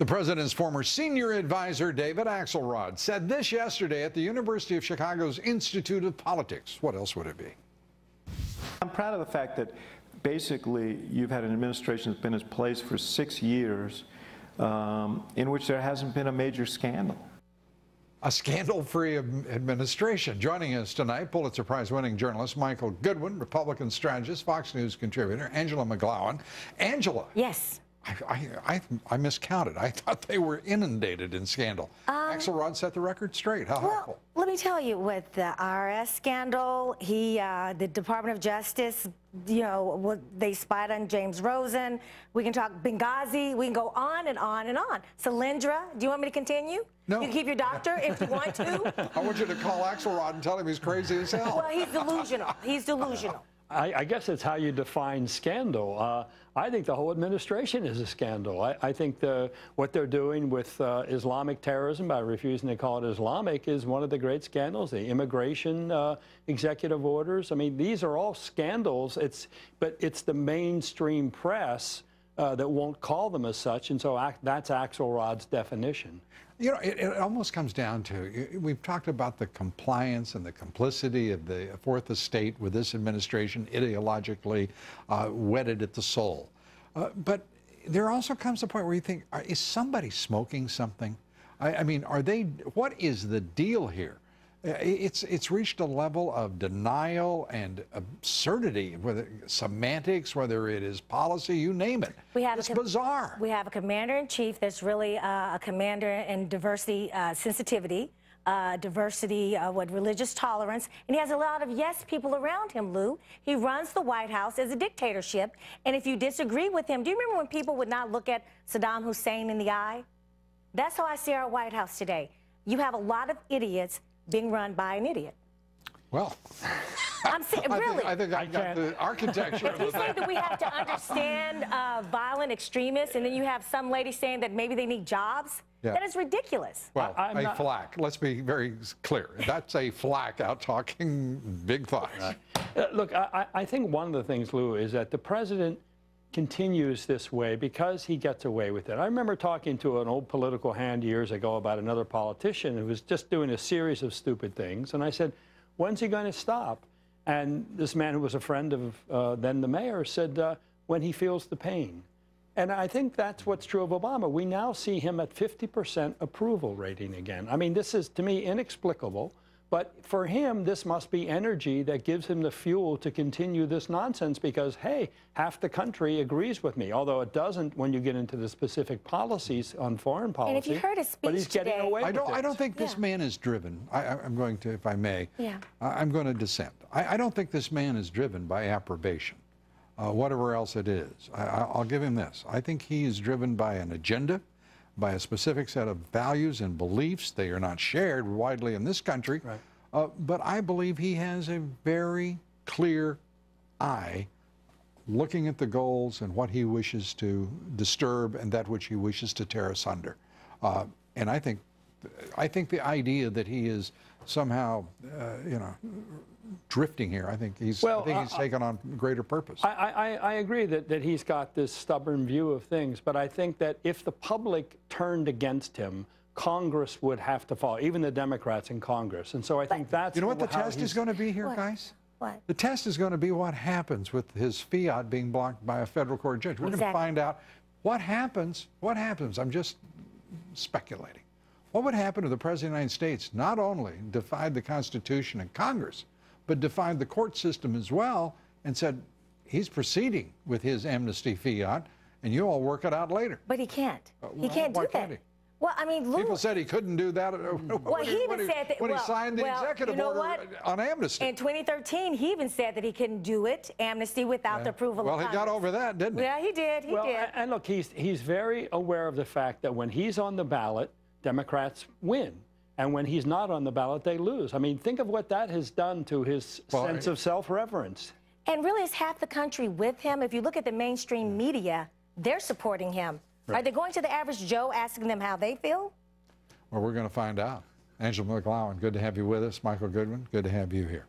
The president's former senior advisor, David Axelrod, said this yesterday at the University of Chicago's Institute of Politics. What else would it be? I'm proud of the fact that basically you've had an administration that's been in place for 6 years in which there hasn't been a major scandal. A scandal-free administration. Joining us tonight, Pulitzer Prize-winning journalist Michael Goodwin, Republican strategist, Fox News contributor Angela McGlowan. Angela. Yes. I miscounted. I thought they were inundated in scandal. Axelrod set the record straight. How helpful? Let me tell you, with the IRS scandal, the Department of Justice, they spied on James Rosen. We can talk Benghazi. We can go on and on and on. Solyndra, do you want me to continue? No. You can keep your doctor if you want to. I want you to call Axelrod and tell him he's crazy as hell. Well, he's delusional. He's delusional. I guess it's how you define scandal. I think the whole administration is a scandal. I think what they're doing with Islamic terrorism by refusing to call it Islamic is one of the great scandals. The immigration executive orders. I mean, these are all scandals. But it's the mainstream press that won't call them as such, and so that's Axelrod's definition. You know, it almost comes down to, we've talked about the compliance and the complicity of the Fourth Estate with this administration, ideologically wedded at the soul. But there also comes a point where you think, is somebody smoking something? I mean, what is the deal here? It's reached a level of denial and absurdity, whether semantics, whether it is policy, you name it. It's bizarre. We have a commander-in-chief that's really a commander in diversity sensitivity, diversity with religious tolerance, and he has a lot of yes people around him, Lou. He runs the White House as a dictatorship, and if you disagree with him, do you remember when people would not look at Saddam Hussein in the eye? That's how I see our White House today. You have a lot of idiots being run by an idiot. Well, really. I think I got the architecture. If you say that we have to understand violent extremists, and then you have some lady saying that maybe they need jobs, that is ridiculous. Well, flack. Let's be very clear. That's a flack out talking big thoughts. Look, I think one of the things, Lou, is that the president continues this way because he gets away with it. I remember talking to an old political hand years ago about another politician who was just doing a series of stupid things, and I said, when's he going to stop? And this man who was a friend of then the mayor said, when he feels the pain. And I think that's what's true of Obama. We now see him at 50% approval rating again. I mean, this is, to me, inexplicable. But for him, this must be energy that gives him the fuel to continue this nonsense because, hey, half the country agrees with me, although it doesn't when you get into the specific policies on foreign policy. And if you heard his speech but he's today, getting away with it. I don't think this man is driven. I'm going to, if I may, I'm going to dissent. I don't think this man is driven by approbation, whatever else it is. I'll give him this. I think he is driven by an agenda, by a specific set of values and beliefs. They are not shared widely in this country. Right. But I believe he has a very clear eye looking at the goals and what he wishes to disturb and that which he wishes to tear asunder. And I think the idea that he is somehow, drifting here, I think he's taken on greater purpose. I agree that he's got this stubborn view of things, but I think that if the public turned against him, Congress would have to fall, even the Democrats in Congress. And so I think that's... You know what the test is going to be here, guys? What? The test is going to be what happens with his fiat being blocked by a federal court judge. We're going to find out what happens. What happens? I'm just speculating. What would happen if the President of the United States not only defied the Constitution and Congress, but defied the court system as well and said he's proceeding with his amnesty fiat and you all work it out later? But he can't. He can't do that. Can't he? Well, I mean, Lou, people said he couldn't do that when he signed the executive order on amnesty. In 2013, he even said that he couldn't do it, amnesty, without the approval of Congress. Well, he got over that, didn't he? Yeah, he did. He did. And look, he's very aware of the fact that when he's on the ballot, Democrats win. And when he's not on the ballot, they lose. I mean, think of what that has done to his sense of self-reverence. And really, is half the country with him? If you look at the mainstream media, they're supporting him. Right. Are they going to the average Joe asking them how they feel? Well, we're going to find out. Angela McGlowan, good to have you with us. Michael Goodwin, good to have you here.